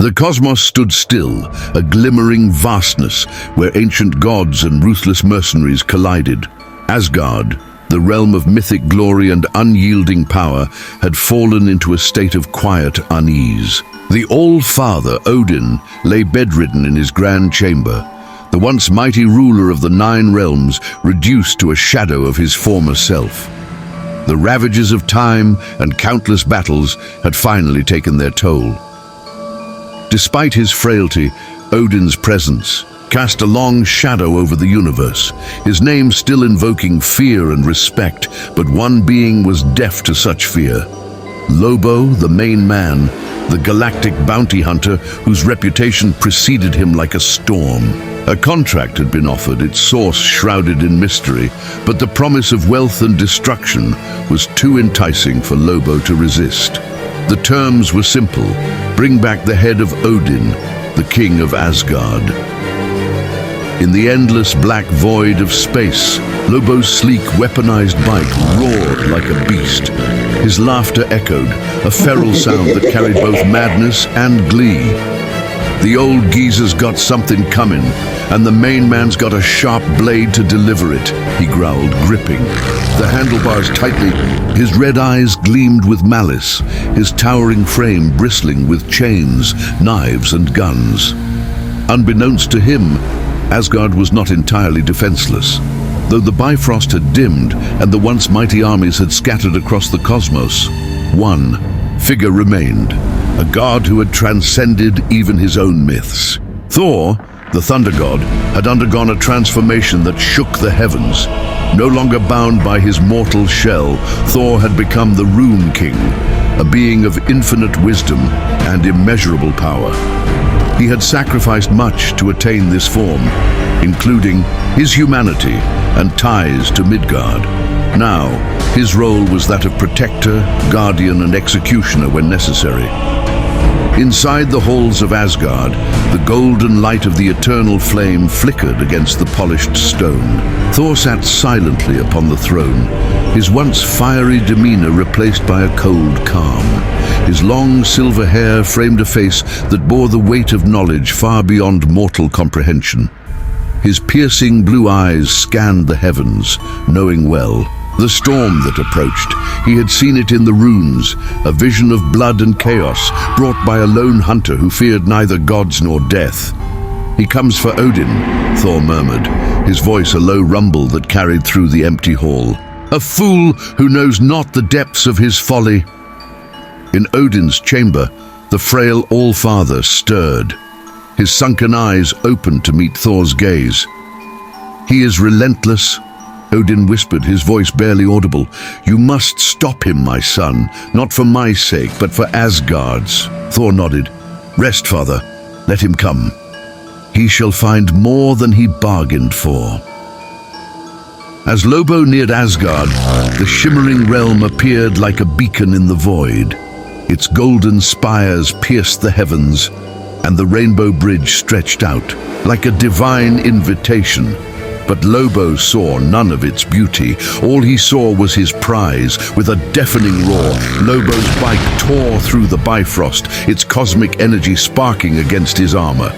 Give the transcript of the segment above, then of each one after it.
The cosmos stood still, a glimmering vastness where ancient gods and ruthless mercenaries collided. Asgard, the realm of mythic glory and unyielding power, had fallen into a state of quiet unease. The All-Father, Odin, lay bedridden in his grand chamber, the once mighty ruler of the 9 realms reduced to a shadow of his former self. The ravages of time and countless battles had finally taken their toll. Despite his frailty, Odin's presence cast a long shadow over the universe, his name still invoking fear and respect, but one being was deaf to such fear. Lobo the Main Man, the galactic bounty hunter whose reputation preceded him like a storm. A contract had been offered, its source shrouded in mystery, but the promise of wealth and destruction was too enticing for Lobo to resist. The terms were simple: bring back the head of Odin, the king of Asgard. In the endless black void of space, Lobo's sleek, weaponized bike roared like a beast. His laughter echoed, a feral sound that carried both madness and glee. The old geezer's got something coming, and the main man's got a sharp blade to deliver it, he growled, gripping the handlebars tightly. His red eyes gleamed with malice, his towering frame bristling with chains, knives, and guns. Unbeknownst to him, Asgard was not entirely defenseless. Though the Bifrost had dimmed and the once mighty armies had scattered across the cosmos, one figure remained, a god who had transcended even his own myths. Thor, the thunder god, had undergone a transformation that shook the heavens. No longer bound by his mortal shell, Thor had become the Rune King, a being of infinite wisdom and immeasurable power. He had sacrificed much to attain this form, including his humanity and ties to Midgard. Now, his role was that of protector, guardian, and executioner when necessary. Inside the halls of Asgard, the golden light of the eternal flame flickered against the polished stone. Thor sat silently upon the throne, his once fiery demeanor replaced by a cold calm. His long silver hair framed a face that bore the weight of knowledge far beyond mortal comprehension. His piercing blue eyes scanned the heavens, knowing well the storm that approached. He had seen it in the runes, a vision of blood and chaos brought by a lone hunter who feared neither gods nor death. He comes for Odin, Thor murmured, his voice a low rumble that carried through the empty hall. A fool who knows not the depths of his folly. In Odin's chamber, the frail All-Father stirred. His sunken eyes opened to meet Thor's gaze. He is relentless, Odin whispered, his voice barely audible. You must stop him, my son, not for my sake, but for Asgard's. Thor nodded. Rest, father. Let him come. He shall find more than he bargained for. As Lobo neared Asgard, the shimmering realm appeared like a beacon in the void. Its golden spires pierced the heavens, and the rainbow bridge stretched out like a divine invitation. But Lobo saw none of its beauty. All he saw was his prize. With a deafening roar, Lobo's bike tore through the Bifrost, its cosmic energy sparking against his armor.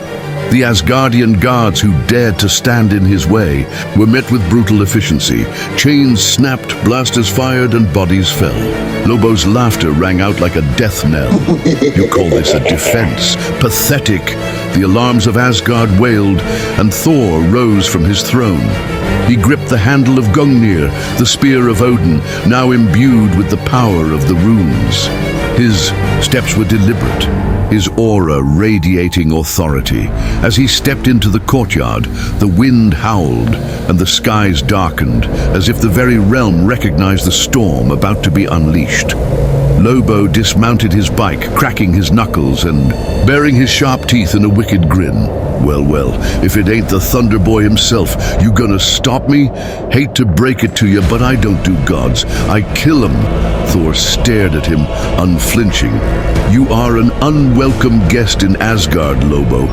The Asgardian guards who dared to stand in his way were met with brutal efficiency. Chains snapped, blasters fired, and bodies fell. Lobo's laughter rang out like a death knell. You call this a defense? Pathetic! The alarms of Asgard wailed, and Thor rose from his throne. He gripped the handle of Gungnir, the spear of Odin, now imbued with the power of the runes. His steps were deliberate, his aura radiating authority. As he stepped into the courtyard, the wind howled and the skies darkened, as if the very realm recognized the storm about to be unleashed. Lobo dismounted his bike, cracking his knuckles and baring his sharp teeth in a wicked grin. Well, if it ain't the Thunder Boy himself, you gonna stop me? Hate to break it to you, but I don't do gods. I kill 'em. Thor stared at him, unflinching. You are an unwelcome guest in Asgard, Lobo.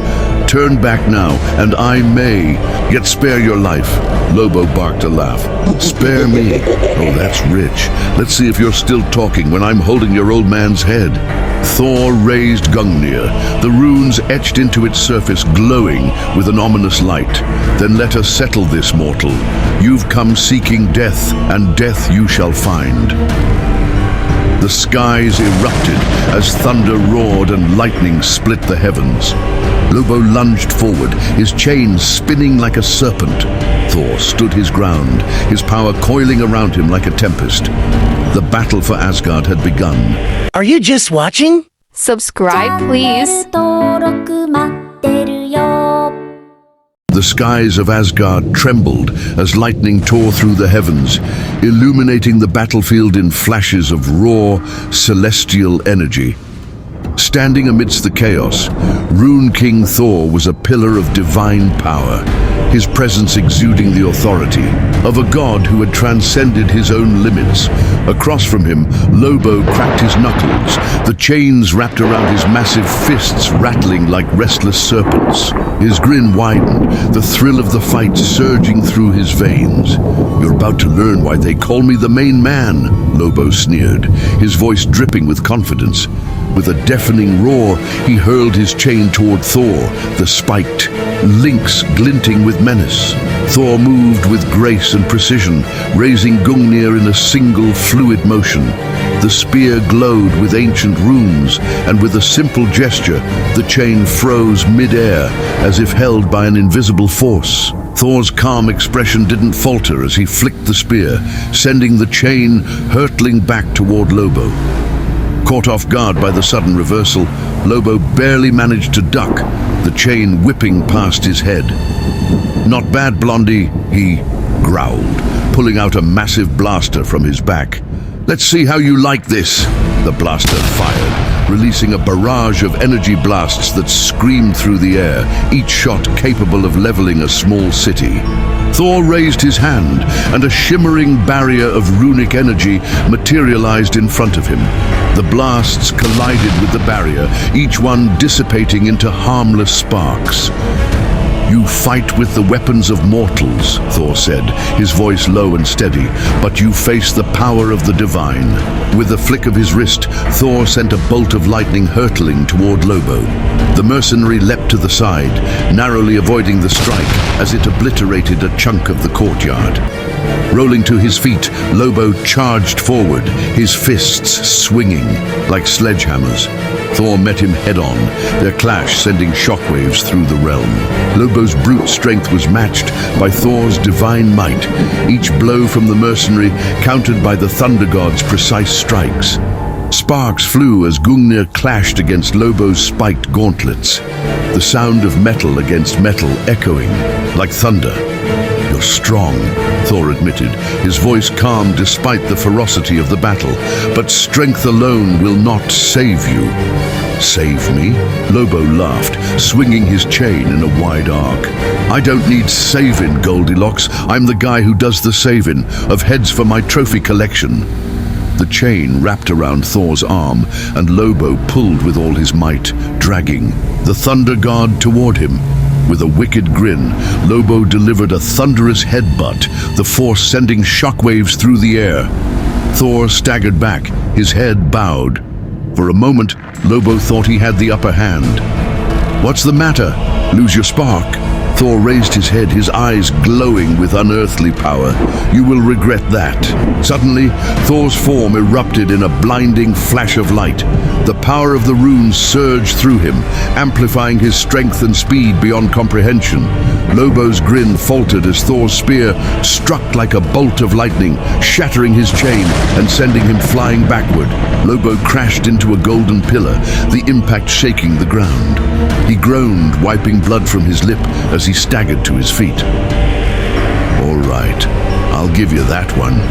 Turn back now, and I may, yet spare your life. Lobo barked a laugh. Spare me? Oh, that's rich. Let's see if you're still talking when I'm holding your old man's head. Thor raised Gungnir, the runes etched into its surface glowing with an ominous light. Then let us settle this, mortal. You've come seeking death, and death you shall find. The skies erupted as thunder roared and lightning split the heavens. Lobo lunged forward, his chain spinning like a serpent. Thor stood his ground, his power coiling around him like a tempest. The battle for Asgard had begun. Are you just watching? Subscribe, please. The skies of Asgard trembled as lightning tore through the heavens, illuminating the battlefield in flashes of raw, celestial energy. Standing amidst the chaos, Rune King Thor was a pillar of divine power, his presence exuding the authority of a god who had transcended his own limits. Across from him, Lobo cracked his knuckles, the chains wrapped around his massive fists rattling like restless serpents. His grin widened, the thrill of the fight surging through his veins. "You're about to learn why they call me the Main Man," Lobo sneered, his voice dripping with confidence. With a deafening roar, he hurled his chain toward Thor, the spiked links glinting with menace. Thor moved with grace and precision, raising Gungnir in a single fluid motion. The spear glowed with ancient runes, and with a simple gesture, the chain froze mid-air, as if held by an invisible force. Thor's calm expression didn't falter as he flicked the spear, sending the chain hurtling back toward Lobo. Caught off guard by the sudden reversal, Lobo barely managed to duck, the chain whipping past his head. "Not bad, Blondie," he growled, pulling out a massive blaster from his back. "Let's see how you like this." The blaster fired, releasing a barrage of energy blasts that screamed through the air, each shot capable of leveling a small city. Thor raised his hand, and a shimmering barrier of runic energy materialized in front of him. The blasts collided with the barrier, each one dissipating into harmless sparks. "You fight with the weapons of mortals," Thor said, his voice low and steady, "but you face the power of the divine." With a flick of his wrist, Thor sent a bolt of lightning hurtling toward Lobo. The mercenary leapt to the side, narrowly avoiding the strike as it obliterated a chunk of the courtyard. Rolling to his feet, Lobo charged forward, his fists swinging like sledgehammers. Thor met him head-on, their clash sending shockwaves through the realm. Lobo's brute strength was matched by Thor's divine might, each blow from the mercenary countered by the thunder god's precise strikes. Sparks flew as Gungnir clashed against Lobo's spiked gauntlets, the sound of metal against metal echoing like thunder. "You're strong," Thor admitted, his voice calm despite the ferocity of the battle. "But strength alone will not save you." "Save me?" Lobo laughed, swinging his chain in a wide arc. "I don't need saving, Goldilocks. I'm the guy who does the saving of heads for my trophy collection." The chain wrapped around Thor's arm, and Lobo pulled with all his might, dragging the thunder god toward him. With a wicked grin, Lobo delivered a thunderous headbutt, the force sending shockwaves through the air. Thor staggered back, his head bowed. For a moment, Lobo thought he had the upper hand. "What's the matter? Lose your spark?" Thor raised his head, his eyes glowing with unearthly power. "You will regret that." Suddenly, Thor's form erupted in a blinding flash of light. The power of the runes surged through him, amplifying his strength and speed beyond comprehension. Lobo's grin faltered as Thor's spear struck like a bolt of lightning, shattering his chain and sending him flying backward. Lobo crashed into a golden pillar, the impact shaking the ground. He groaned, wiping blood from his lip as he staggered to his feet. "All right, I'll give you that one,"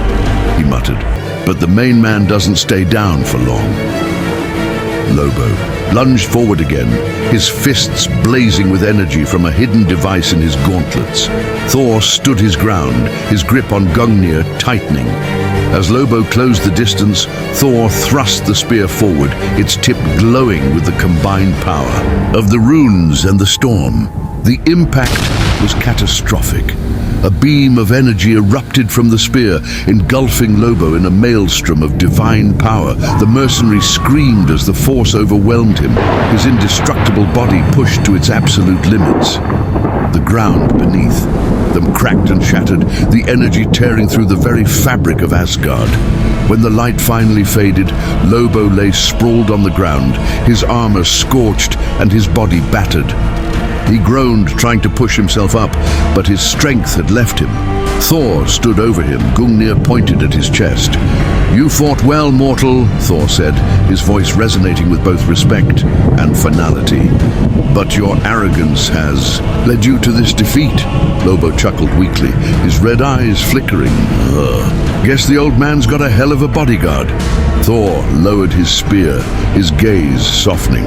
he muttered. "But the main man doesn't stay down for long." Lobo lunged forward again, his fists blazing with energy from a hidden device in his gauntlets. Thor stood his ground, his grip on Gungnir tightening. As Lobo closed the distance, Thor thrust the spear forward, its tip glowing with the combined power of the runes and the storm. The impact was catastrophic. A beam of energy erupted from the spear, engulfing Lobo in a maelstrom of divine power. The mercenary screamed as the force overwhelmed him, his indestructible body pushed to its absolute limits. The ground beneath them cracked and shattered, the energy tearing through the very fabric of Asgard. When the light finally faded, Lobo lay sprawled on the ground, his armor scorched and his body battered. He groaned, trying to push himself up, but his strength had left him. Thor stood over him, Gungnir pointed at his chest. "You fought well, mortal," Thor said, his voice resonating with both respect and finality. "But your arrogance has led you to this defeat." Lobo chuckled weakly, his red eyes flickering. "Guess the old man's got a hell of a bodyguard." Thor lowered his spear, his gaze softening.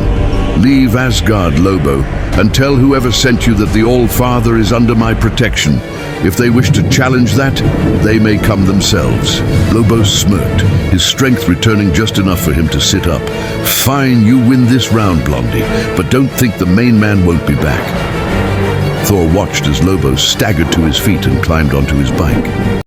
"Leave Asgard, Lobo, and tell whoever sent you that the All-Father is under my protection. If they wish to challenge that, they may come themselves." Lobo smirked, his strength returning just enough for him to sit up. "Fine, you win this round, Blondie, but don't think the main man won't be back." Thor watched as Lobo staggered to his feet and climbed onto his bike.